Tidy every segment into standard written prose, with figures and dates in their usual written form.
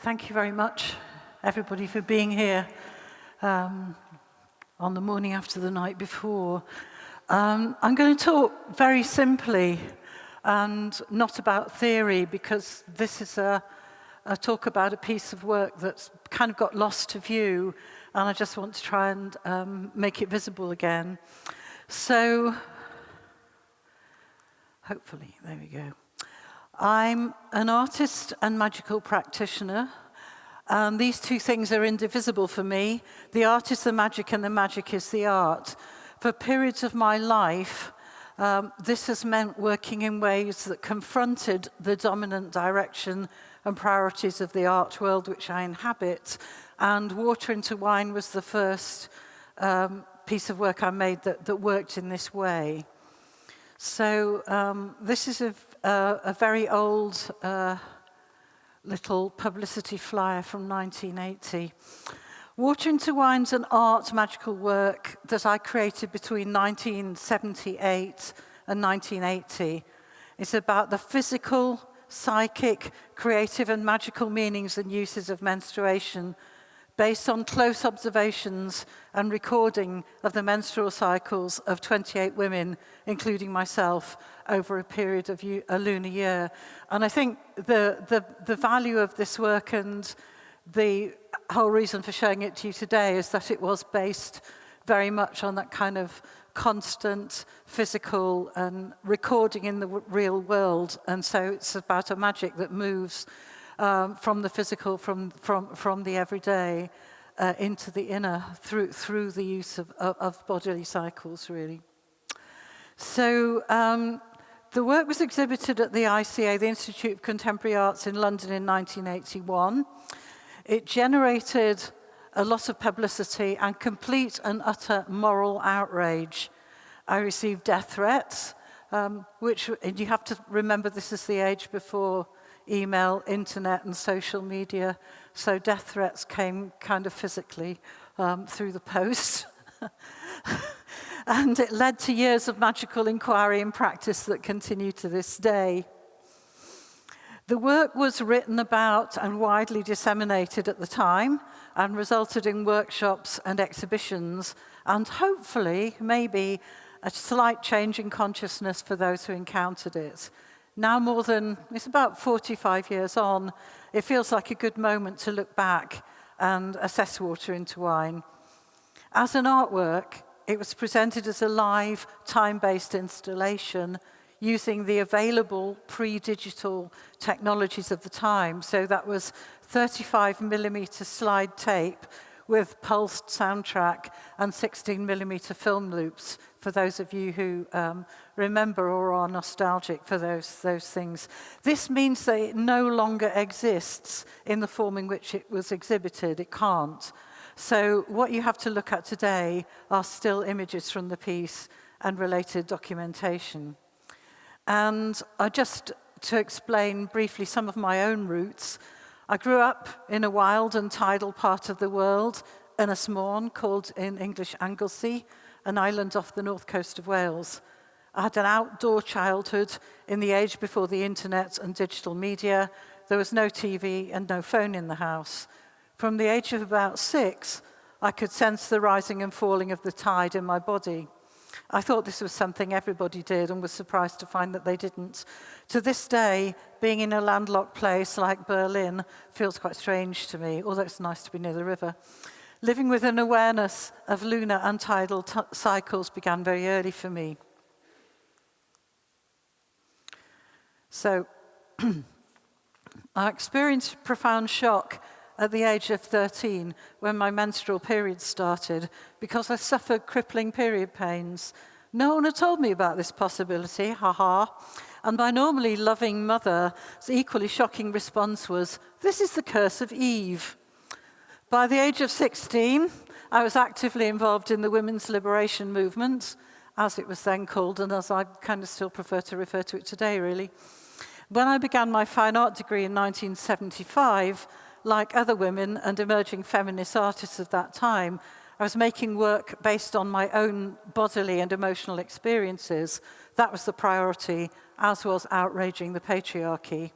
Thank you very much, everybody, for being here on the morning after the night before. I'm going to talk very simply and not about theory, because this is a talk about a piece of work that's kind of got lost to view, and I just want to try and make it visible again. So, hopefully, there we go. I'm an artist and magical practitioner, and these two things are indivisible for me. The art is the magic, and the magic is the art. For periods of my life, this has meant working in ways that confronted the dominant direction and priorities of the art world which I inhabit, and Water into Wine was the first piece of work I made that worked in this way. So this is a very old little publicity flyer from 1980. Water into Wine's an art magical work that I created between 1978 and 1980. It's about the physical, psychic, creative and magical meanings and uses of menstruation, based on close observations and recording of the menstrual cycles of 28 women, including myself, over a period of a lunar year. And I think the value of this work and the whole reason for showing it to you today is that it was based very much on that kind of constant physical and recording in the real world. And so it's about a magic that moves from the physical, from the everyday into the inner through the use of bodily cycles, really. So the work was exhibited at the ICA, the Institute of Contemporary Arts in London in 1981. It generated a lot of publicity and complete and utter moral outrage. I received death threats, which you have to remember this is the age before email, internet, and social media. So death threats came kind of physically through the post. And it led to years of magical inquiry and practice that continue to this day. The work was written about and widely disseminated at the time and resulted in workshops and exhibitions, and hopefully, maybe, a slight change in consciousness for those who encountered it. Now it's about 45 years on, it feels like a good moment to look back and assess Water into Wine. As an artwork, it was presented as a live, time-based installation using the available pre-digital technologies of the time. So that was 35mm slide tape with pulsed soundtrack and 16mm film loops, for those of you who remember or are nostalgic for those things. This means that it no longer exists in the form in which it was exhibited. It can't. So what you have to look at today are still images from the piece and related documentation. And just to explain briefly some of my own roots, I grew up in a wild and tidal part of the world, Ynys Môn, called in English Anglesey, an island off the north coast of Wales. I had an outdoor childhood in the age before the internet and digital media. There was no TV and no phone in the house. From the age of about 6, I could sense the rising and falling of the tide in my body. I thought this was something everybody did and was surprised to find that they didn't. To this day, being in a landlocked place like Berlin feels quite strange to me, although it's nice to be near the river. Living with an awareness of lunar and tidal cycles began very early for me. So, I experienced profound shock at the age of 13 when my menstrual period started because I suffered crippling period pains. No one had told me about this possibility, haha. And my normally loving mother's equally shocking response was, "This is the curse of Eve." By the age of 16, I was actively involved in the women's liberation movement, as it was then called, and as I kind of still prefer to refer to it today, really. When I began my fine art degree in 1975, like other women and emerging feminist artists of that time, I was making work based on my own bodily and emotional experiences. That was the priority, as was outraging the patriarchy.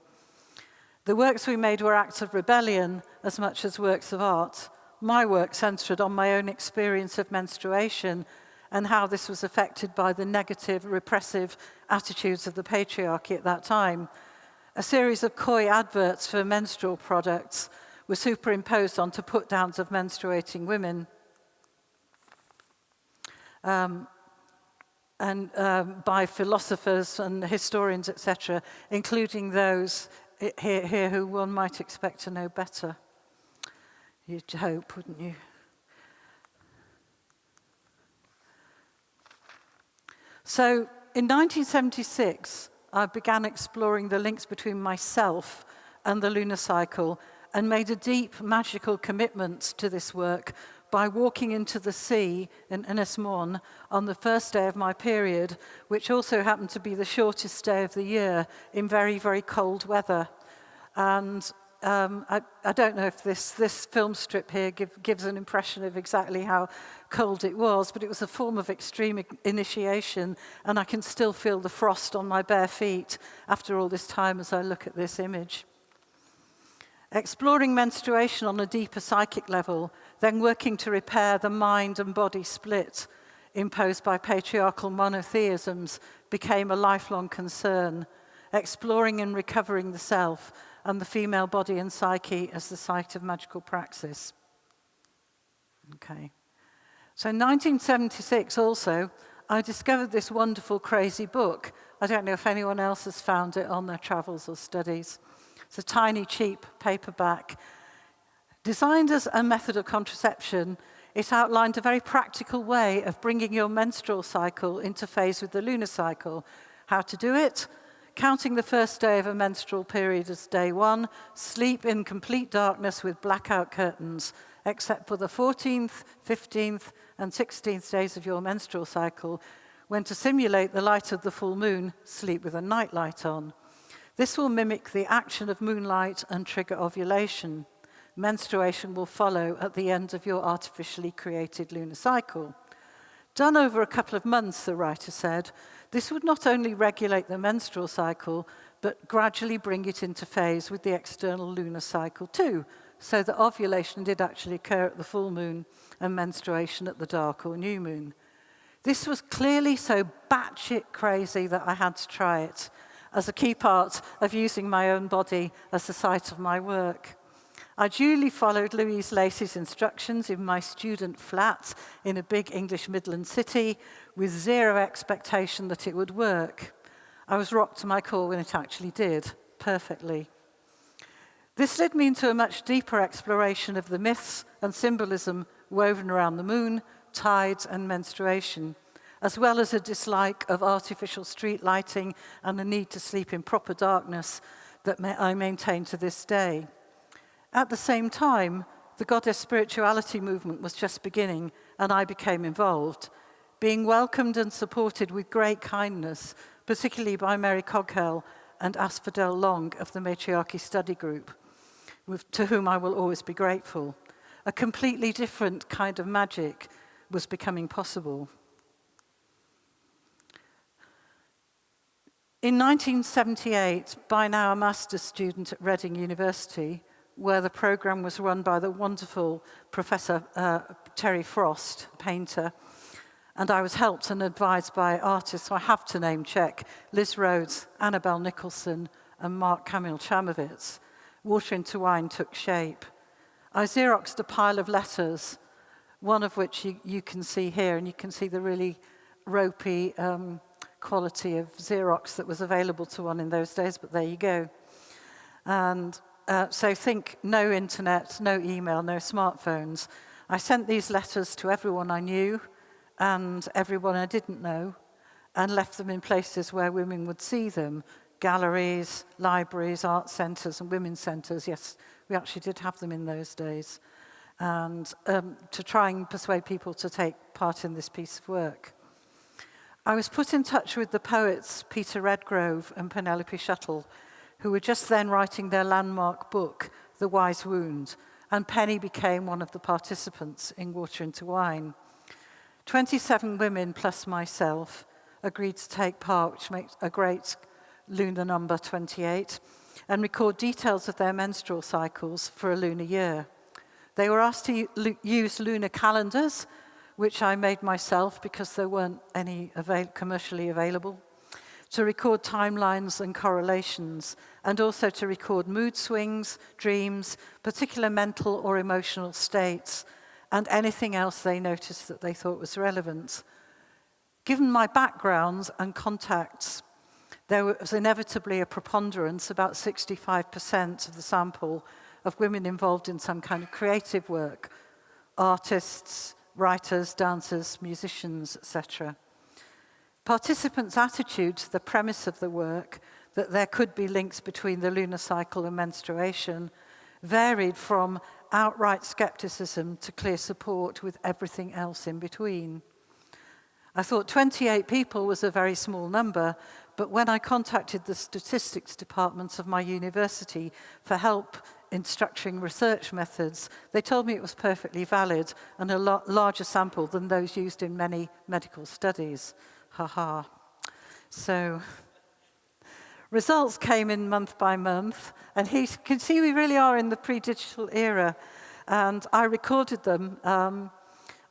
The works we made were acts of rebellion as much as works of art. My work centred on my own experience of menstruation and how this was affected by the negative, repressive attitudes of the patriarchy at that time. A series of coy adverts for menstrual products were superimposed onto put-downs of menstruating women. By philosophers and historians, etc., including those here who one might expect to know better. You'd hope, wouldn't you? So in 1976, I began exploring the links between myself and the lunar cycle and made a deep magical commitment to this work by walking into the sea in Ynys Môn on the first day of my period, which also happened to be the shortest day of the year in very, very cold weather. And I don't know if this film strip here gives an impression of exactly how cold it was, but it was a form of extreme initiation, and I can still feel the frost on my bare feet after all this time as I look at this image. Exploring menstruation on a deeper psychic level, then working to repair the mind and body split imposed by patriarchal monotheisms became a lifelong concern, exploring and recovering the self and the female body and psyche as the site of magical praxis. Okay. So in 1976 also, I discovered this wonderful, crazy book. I don't know if anyone else has found it on their travels or studies. It's a tiny, cheap paperback. Designed as a method of contraception, it outlined a very practical way of bringing your menstrual cycle into phase with the lunar cycle. How to do it? Counting the first day of a menstrual period as day one, sleep in complete darkness with blackout curtains, except for the 14th, 15th, and 16th days of your menstrual cycle, when to simulate the light of the full moon, sleep with a nightlight on. This will mimic the action of moonlight and trigger ovulation. Menstruation will follow at the end of your artificially created lunar cycle. Done over a couple of months, the writer said, this would not only regulate the menstrual cycle, but gradually bring it into phase with the external lunar cycle too, so that ovulation did actually occur at the full moon and menstruation at the dark or new moon. This was clearly so batshit crazy that I had to try it, as a key part of using my own body as the site of my work. I duly followed Louise Lacey's instructions in my student flat in a big English Midland city with zero expectation that it would work. I was rocked to my core when it actually did, perfectly. This led me into a much deeper exploration of the myths and symbolism woven around the moon, tides, and menstruation, as well as a dislike of artificial street lighting and the need to sleep in proper darkness that I maintain to this day. At the same time, the goddess spirituality movement was just beginning, and I became involved, being welcomed and supported with great kindness, particularly by Mary Coghell and Asphodel Long of the Matriarchy Study Group, to whom I will always be grateful. A completely different kind of magic was becoming possible. In 1978, by now a master's student at Reading University, where the program was run by the wonderful Professor Terry Frost, painter, and I was helped and advised by artists, so I have to name check, Liz Rhodes, Annabelle Nicholson, and Mark Kamil Chamovitz. Water into Wine took shape. I Xeroxed a pile of letters, one of which you can see here, and you can see the really ropey quality of Xerox that was available to one in those days, but there you go. And so think no internet, no email, no smartphones. I sent these letters to everyone I knew and everyone I didn't know, and left them in places where women would see them: galleries, libraries, art centres, and women's centres. Yes, we actually did have them in those days. And to try and persuade people to take part in this piece of work. I was put in touch with the poets Peter Redgrove and Penelope Shuttle, who were just then writing their landmark book, The Wise Wound, and Penny became one of the participants in Water into Wine. 27 women plus myself agreed to take part, which makes a great lunar number 28. and record details of their menstrual cycles for a lunar year. They were asked to use lunar calendars, which I made myself because there weren't any commercially available, to record timelines and correlations, and also to record mood swings, dreams, particular mental or emotional states, and anything else they noticed that they thought was relevant. Given my background and contacts, there was inevitably a preponderance, about 65% of the sample, of women involved in some kind of creative work, artists, writers, dancers, musicians, etc. Participants' attitude to the premise of the work, that there could be links between the lunar cycle and menstruation, varied from outright skepticism to clear support with everything else in between. I thought 28 people was a very small number, but when I contacted the statistics departments of my university for help in structuring research methods, they told me it was perfectly valid and a lot larger sample than those used in many medical studies. Ha. So, results came in month by month, and you can see we really are in the pre-digital era, and I recorded them on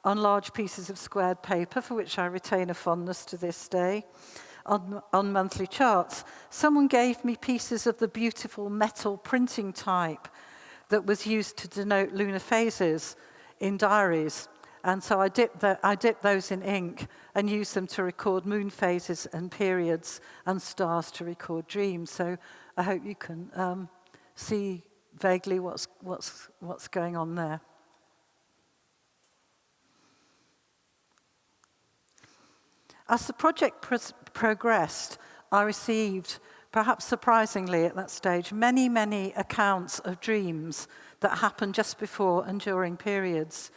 large pieces of squared paper, for which I retain a fondness to this day, on monthly charts. Someone gave me pieces of the beautiful metal printing type that was used to denote lunar phases in diaries. And so I dipped those in ink and used them to record moon phases and periods, and stars to record dreams. So I hope you can see vaguely what's going on there. As the project progressed, I received, perhaps surprisingly at that stage, many accounts of dreams that happened just before and during periods.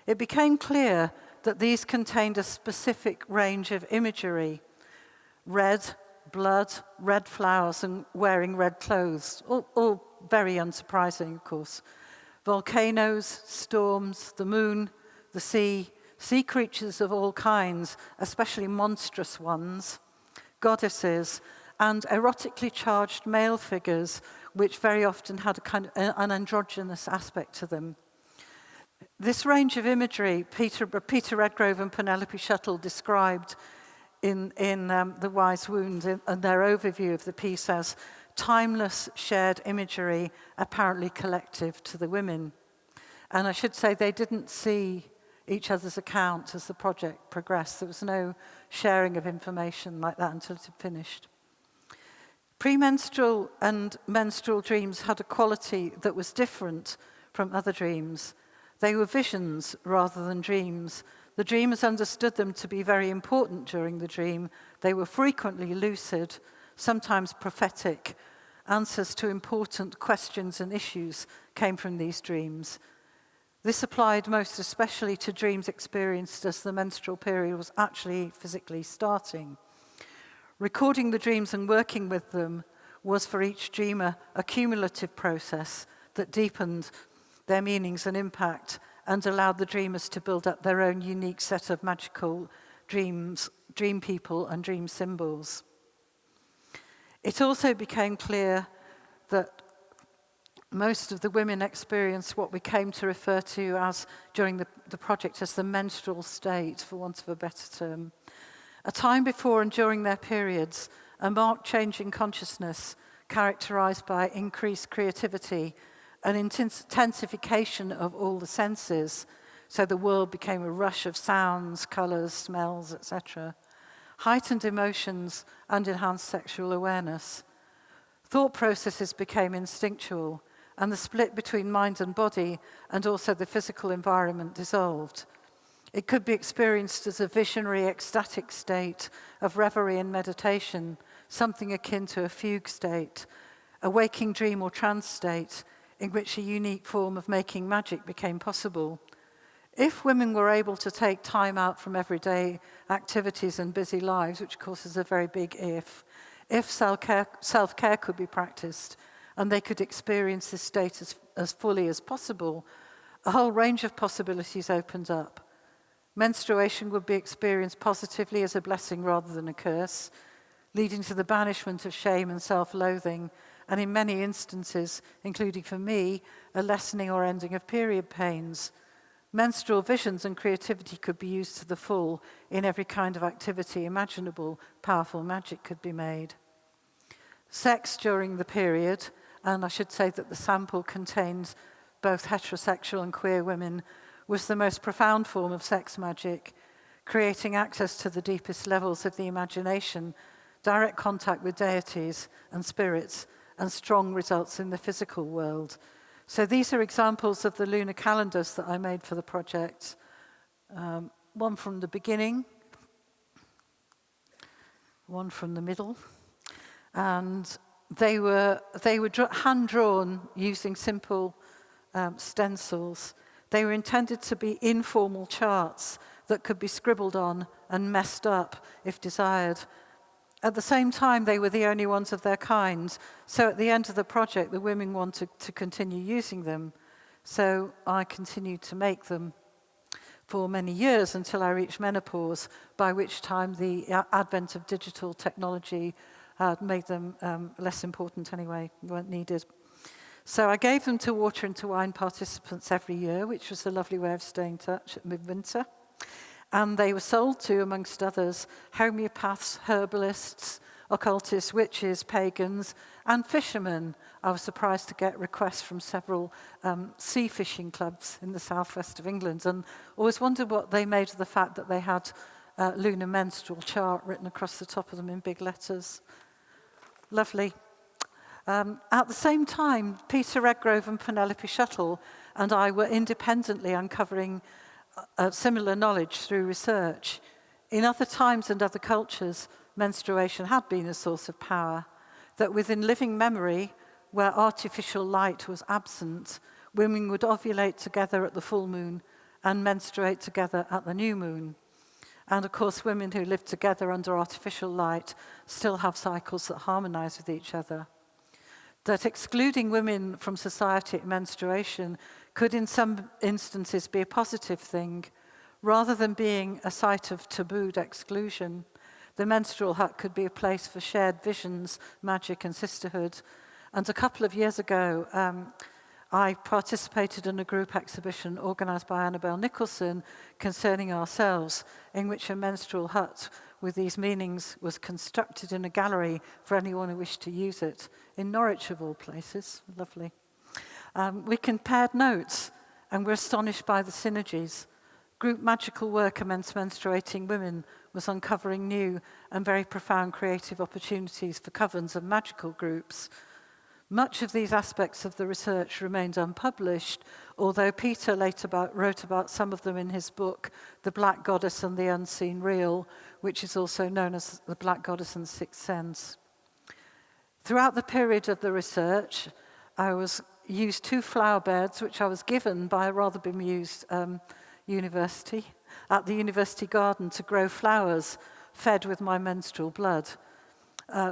It became clear that these contained a specific range of imagery: red, blood, red flowers, and wearing red clothes, all very unsurprising, of course. Volcanoes, storms, the moon, the sea creatures of all kinds, especially monstrous ones, goddesses, and erotically charged male figures, which very often had a kind of an androgynous aspect to them. This range of imagery, Peter Redgrove and Penelope Shuttle described in The Wise Wound and their overview of the piece as timeless shared imagery, apparently collective to the women. And I should say they didn't see each other's account as the project progressed. There was no sharing of information like that until it had finished. Premenstrual and menstrual dreams had a quality that was different from other dreams. They were visions rather than dreams. The dreamers understood them to be very important during the dream. They were frequently lucid, sometimes prophetic. Answers to important questions and issues came from these dreams. This applied most especially to dreams experienced as the menstrual period was actually physically starting. Recording the dreams and working with them was for each dreamer a cumulative process that deepened their meanings and impact and allowed the dreamers to build up their own unique set of magical dreams, dream people, and dream symbols. It also became clear that most of the women experienced what we came to refer to as, during the project, as the menstrual state, for want of a better term. A time before and during their periods, a marked change in consciousness characterized by increased creativity, an intensification of all the senses, so the world became a rush of sounds, colors, smells, etc., heightened emotions and enhanced sexual awareness. Thought processes became instinctual, and the split between mind and body and also the physical environment dissolved. It could be experienced as a visionary, ecstatic state of reverie and meditation, something akin to a fugue state, a waking dream or trance state in which a unique form of making magic became possible. If women were able to take time out from everyday activities and busy lives, which of course is a very big if self-care could be practiced, and they could experience this state as fully as possible, a whole range of possibilities opened up. Menstruation would be experienced positively as a blessing rather than a curse, leading to the banishment of shame and self-loathing, and in many instances, including for me, a lessening or ending of period pains. Menstrual visions and creativity could be used to the full in every kind of activity imaginable. Powerful magic could be made. Sex during the period, and I should say that the sample contains both heterosexual and queer women, was the most profound form of sex magic, creating access to the deepest levels of the imagination, direct contact with deities and spirits, and strong results in the physical world. So these are examples of the lunar calendars that I made for the project. One from the beginning, one from the middle, and they were hand-drawn using simple stencils. They were intended to be informal charts that could be scribbled on and messed up if desired. At the same time, they were the only ones of their kind. So at the end of the project, the women wanted to continue using them. So I continued to make them for many years until I reached menopause, by which time the advent of digital technology had made them less important anyway, weren't needed. So I gave them to Water into Wine participants every year, which was a lovely way of staying in touch at midwinter. And they were sold to, amongst others, homeopaths, herbalists, occultists, witches, pagans, and fishermen. I was surprised to get requests from several sea fishing clubs in the southwest of England, and always wondered what they made of the fact that they had lunar menstrual chart written across the top of them in big letters. Lovely. At the same time, Peter Redgrove and Penelope Shuttle and I were independently uncovering similar knowledge through research. In other times and other cultures, menstruation had been a source of power, that within living memory, where artificial light was absent, women would ovulate together at the full moon and menstruate together at the new moon. And of course, women who live together under artificial light still have cycles that harmonize with each other. That excluding women from society at menstruation could in some instances be a positive thing, rather than being a site of tabooed exclusion. The menstrual hut could be a place for shared visions, magic and sisterhood. And a couple of years ago, I participated in a group exhibition organised by Annabel Nicholson concerning ourselves, in which a menstrual hut with these meanings was constructed in a gallery for anyone who wished to use it, in Norwich of all places. Lovely. We compared notes and were astonished by the synergies. Group magical work amongst menstruating women was uncovering new and very profound creative opportunities for covens and magical groups. Much of these aspects of the research remained unpublished, although Peter later wrote about some of them in his book, The Black Goddess and the Unseen Real, which is also known as The Black Goddess and the Sixth Sense. Throughout the period of the research, I used 2 flower beds, which I was given by a rather bemused university, at the university garden to grow flowers fed with my menstrual blood.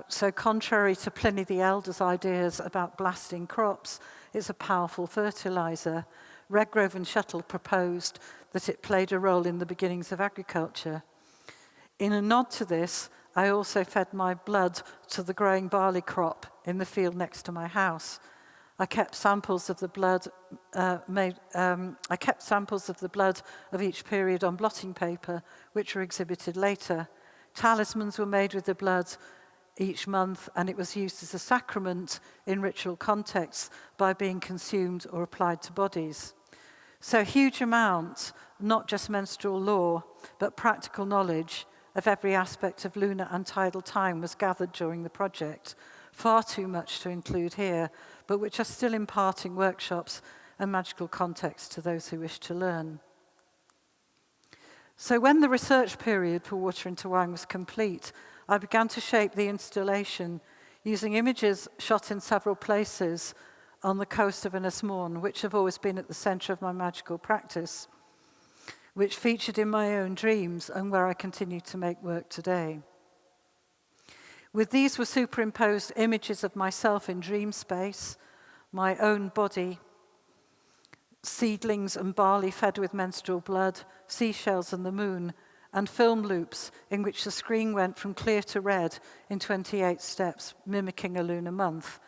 So contrary to Pliny the Elder's ideas about blasting crops, it's a powerful fertilizer. Redgrove and Shuttle proposed that it played a role in the beginnings of agriculture. In a nod to this, I also fed my blood to the growing barley crop in the field next to my house. I kept samples of the blood of each period on blotting paper, which were exhibited later. Talismans were made with the blood each month, and it was used as a sacrament in ritual contexts by being consumed or applied to bodies. So huge amounts, not just menstrual law, but practical knowledge of every aspect of lunar and tidal time was gathered during the project. Far too much to include here, but which are still imparting workshops and magical context to those who wish to learn. So when the research period for Water into Wine was complete, I began to shape the installation using images shot in several places on the coast of Ynys Môn, which have always been at the centre of my magical practice, which featured in my own dreams and where I continue to make work today. With these were superimposed images of myself in dream space, my own body, seedlings and barley fed with menstrual blood, seashells and the moon, and film loops in which the screen went from clear to red in 28 steps, mimicking a lunar month.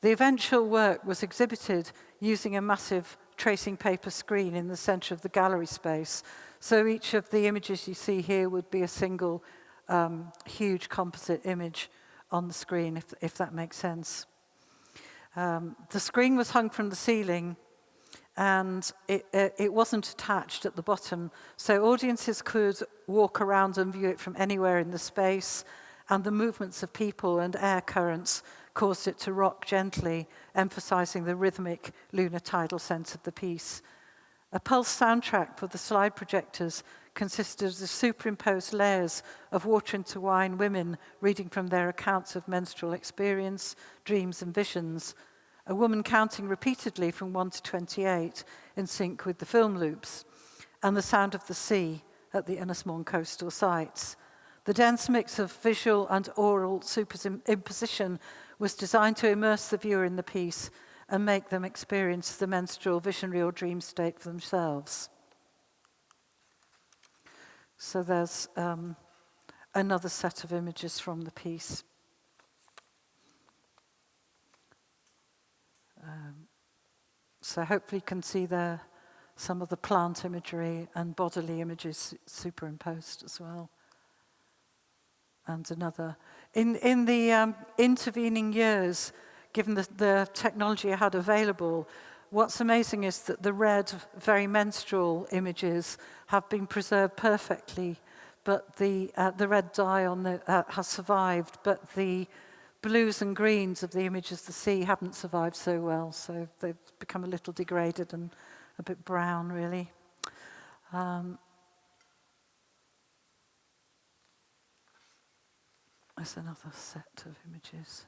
The eventual work was exhibited using a massive tracing paper screen in the center of the gallery space. So each of the images you see here would be a single huge composite image on the screen, if that makes sense. The screen was hung from the ceiling, and it wasn't attached at the bottom, so audiences could walk around and view it from anywhere in the space, and the movements of people and air currents caused it to rock gently, emphasizing the rhythmic lunar tidal sense of the piece. A pulse soundtrack for the slide projectors consisted of the superimposed layers of water into wine women reading from their accounts of menstrual experience, dreams and visions, a woman counting repeatedly from 1 to 28 in sync with the film loops, and the sound of the sea at the Innismore coastal sites. The dense mix of visual and oral superimposition was designed to immerse the viewer in the piece and make them experience the menstrual visionary or dream state for themselves. So there's another set of images from the piece. So hopefully you can see there some of the plant imagery and bodily images superimposed as well. And another. In the intervening years, given the technology I had available, what's amazing is that the red, very menstrual images have been preserved perfectly, but the red dye on the has survived, but the blues and greens of the images of the sea haven't survived so well, so they've become a little degraded and a bit brown, really. There's another set of images.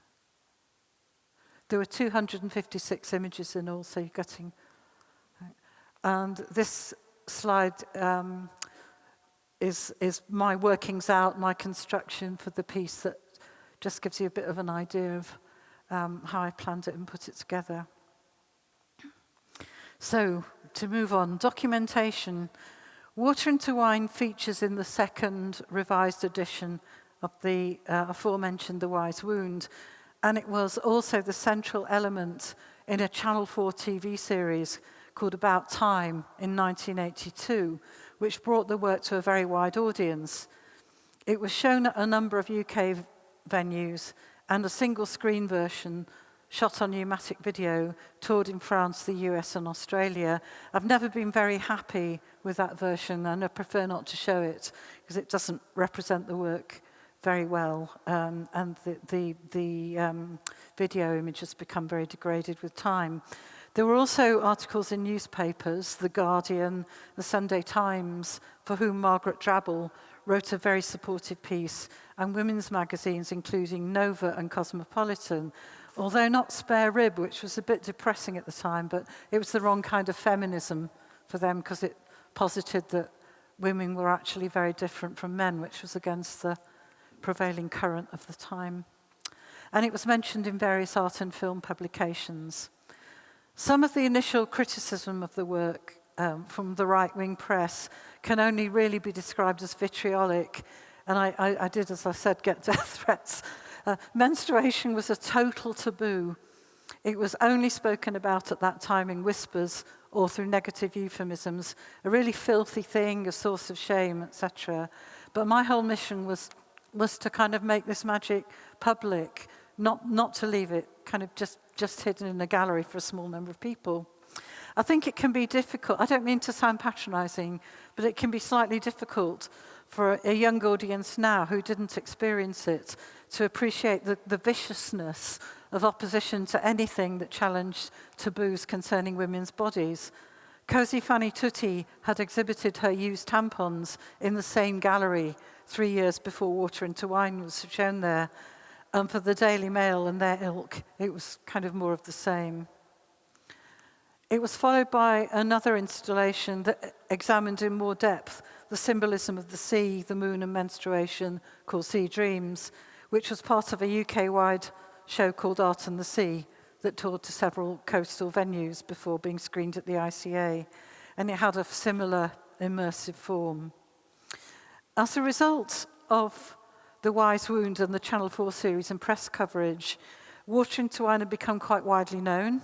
There were 256 images in all, so you're getting... And this slide is my workings out, my construction for the piece that just gives you a bit of an idea of how I planned it and put it together. So, to move on, documentation. Water into Wine features in the second revised edition of the aforementioned The Wise Wound, and it was also the central element in a Channel 4 TV series called About Time in 1982, which brought the work to a very wide audience. It was shown at a number of UK venues, and a single screen version shot on pneumatic video toured in France, the US and Australia. I've never been very happy with that version, and I prefer not to show it because it doesn't represent the work very well, and the video image has become very degraded with time. There were also articles in newspapers, The Guardian, the Sunday Times, for whom Margaret Drabble wrote a very supportive piece, and women's magazines including Nova and Cosmopolitan, although not Spare Rib, which was a bit depressing at the time, but it was the wrong kind of feminism for them because it posited that women were actually very different from men, which was against the prevailing current of the time. And it was mentioned in various art and film publications. Some of the initial criticism of the work from the right-wing press can only really be described as vitriolic, and I did, as I said, get death threats. Menstruation was a total taboo. It was only spoken about at that time in whispers or through negative euphemisms, a really filthy thing, a source of shame, etc. But my whole mission was to kind of make this magic public, not to leave it kind of just hidden in a gallery for a small number of people. I think it can be difficult, I don't mean to sound patronizing, but it can be slightly difficult for a young audience now who didn't experience it to appreciate the viciousness of opposition to anything that challenged taboos concerning women's bodies. Cozy Fanny Tutti had exhibited her used tampons in the same gallery 3 years before Water into Wine was shown there. And for the Daily Mail and their ilk, it was kind of more of the same. It was followed by another installation that examined in more depth the symbolism of the sea, the moon and menstruation, called Sea Dreams, which was part of a UK-wide show called Art and the Sea that toured to several coastal venues before being screened at the ICA, and it had a similar immersive form. As a result of The Wise Wound and the Channel 4 series and press coverage, Water into wine had become quite widely known,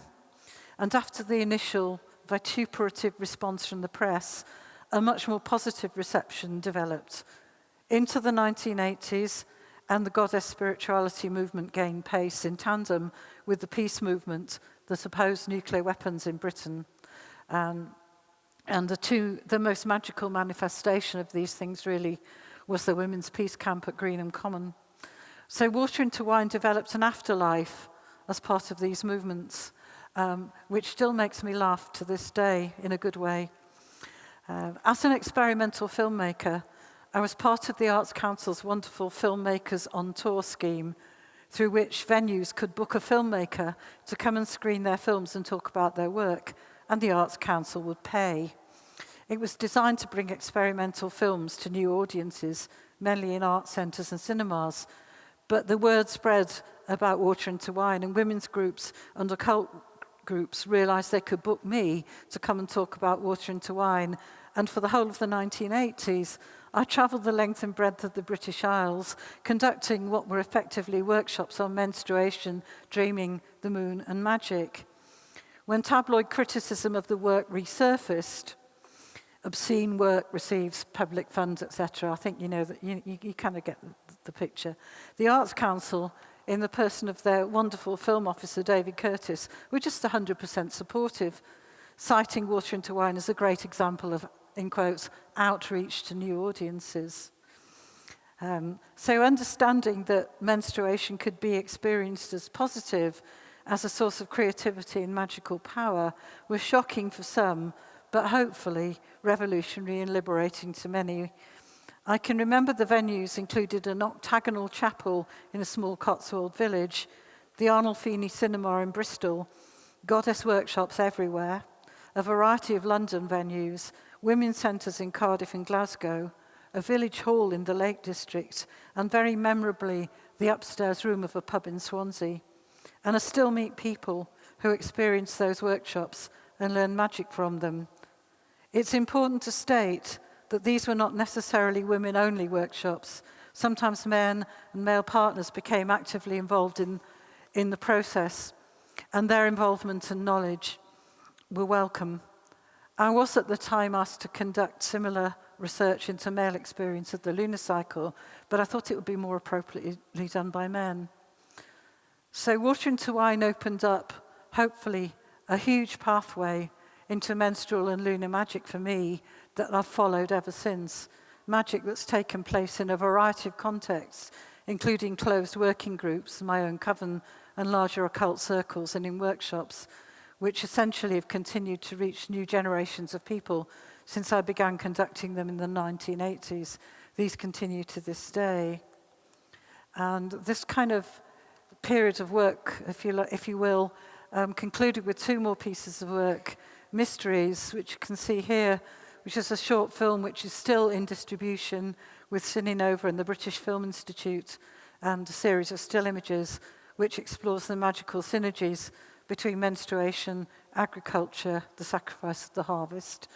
and after the initial vituperative response from the press, a much more positive reception developed. Into the 1980s, and the goddess spirituality movement gained pace in tandem with the peace movement that opposed nuclear weapons in Britain. And the most magical manifestation of these things really was the women's peace camp at Greenham Common. So water into wine developed an afterlife as part of these movements, which still makes me laugh to this day in a good way. As an experimental filmmaker, I was part of the Arts Council's wonderful Filmmakers on Tour scheme, through which venues could book a filmmaker to come and screen their films and talk about their work, and the Arts Council would pay. It was designed to bring experimental films to new audiences, mainly in art centres and cinemas, but the word spread about Water into Wine, and women's groups and occult groups realised they could book me to come and talk about Water into Wine. And for the whole of the 1980s, I travelled the length and breadth of the British Isles, conducting what were effectively workshops on menstruation, dreaming, the moon, and magic. When tabloid criticism of the work resurfaced, obscene work receives public funds, etc. I think you know that you kind of get the picture. The Arts Council, in the person of their wonderful film officer, David Curtis, were just 100% supportive, citing Water into Wine as a great example of, in quotes, outreach to new audiences. So understanding that menstruation could be experienced as positive, as a source of creativity and magical power, was shocking for some, but hopefully revolutionary and liberating to many. I can remember the venues included an octagonal chapel in a small Cotswold village, the Arnold Feeney Cinema in Bristol, goddess workshops everywhere, a variety of London venues, women's centres in Cardiff and Glasgow, a village hall in the Lake District, and very memorably, the upstairs room of a pub in Swansea. And I still meet people who experience those workshops and learn magic from them. It's important to state that these were not necessarily women-only workshops. Sometimes men and male partners became actively involved in the process, and their involvement and knowledge were welcome. I was at the time asked to conduct similar research into male experience of the lunar cycle, but I thought it would be more appropriately done by men. So Water into Wine opened up, hopefully, a huge pathway into menstrual and lunar magic for me that I've followed ever since. Magic that's taken place in a variety of contexts, including closed working groups, my own coven, and larger occult circles, and in workshops, which essentially have continued to reach new generations of people since I began conducting them in the 1980s. These continue to this day. And this kind of period of work, if you will, concluded with two more pieces of work. Mysteries, which you can see here, which is a short film which is still in distribution with Cine Nova and the British Film Institute, and a series of still images which explores the magical synergies between menstruation, agriculture, the sacrifice of the harvest,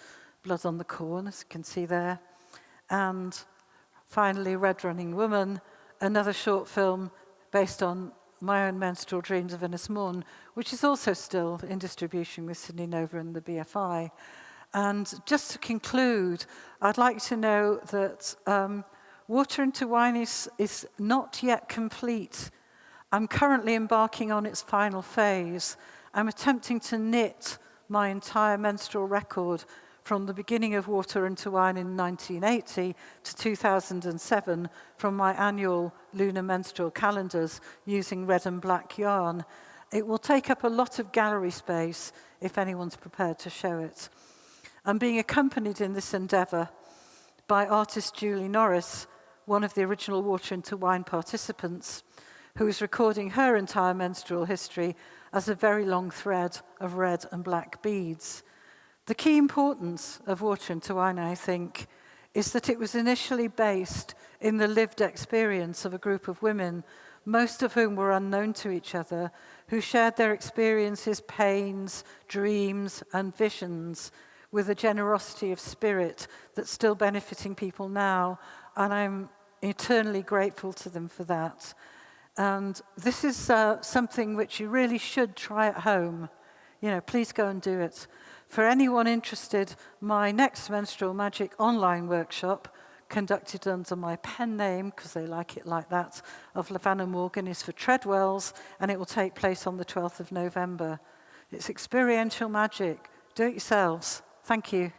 blood on the corn, as you can see there, and finally Red Running Woman, another short film based on my own menstrual dreams of Venice Morn, which is also still in distribution with Cine Nova and the BFI. And just to conclude, I'd like to know that Water into Wine is not yet complete. I'm currently embarking on its final phase. I'm attempting to knit my entire menstrual record from the beginning of Water into Wine in 1980 to 2007 from my annual lunar menstrual calendars using red and black yarn. It will take up a lot of gallery space if anyone's prepared to show it. I'm being accompanied in this endeavour by artist Julie Norris, one of the original Water into Wine participants, who is recording her entire menstrual history as a very long thread of red and black beads. The key importance of Water into Wine, I think, is that it was initially based in the lived experience of a group of women, most of whom were unknown to each other, who shared their experiences, pains, dreams, and visions with a generosity of spirit that's still benefiting people now, and I'm eternally grateful to them for that. And this is something which you really should try at home. Please go and do it. For anyone interested, my next Menstrual Magic online workshop, conducted under my pen name, because they like it like that, of Lavanna Morgan, is for Treadwells, and it will take place on the 12th of November. It's experiential magic. Do it yourselves. Thank you.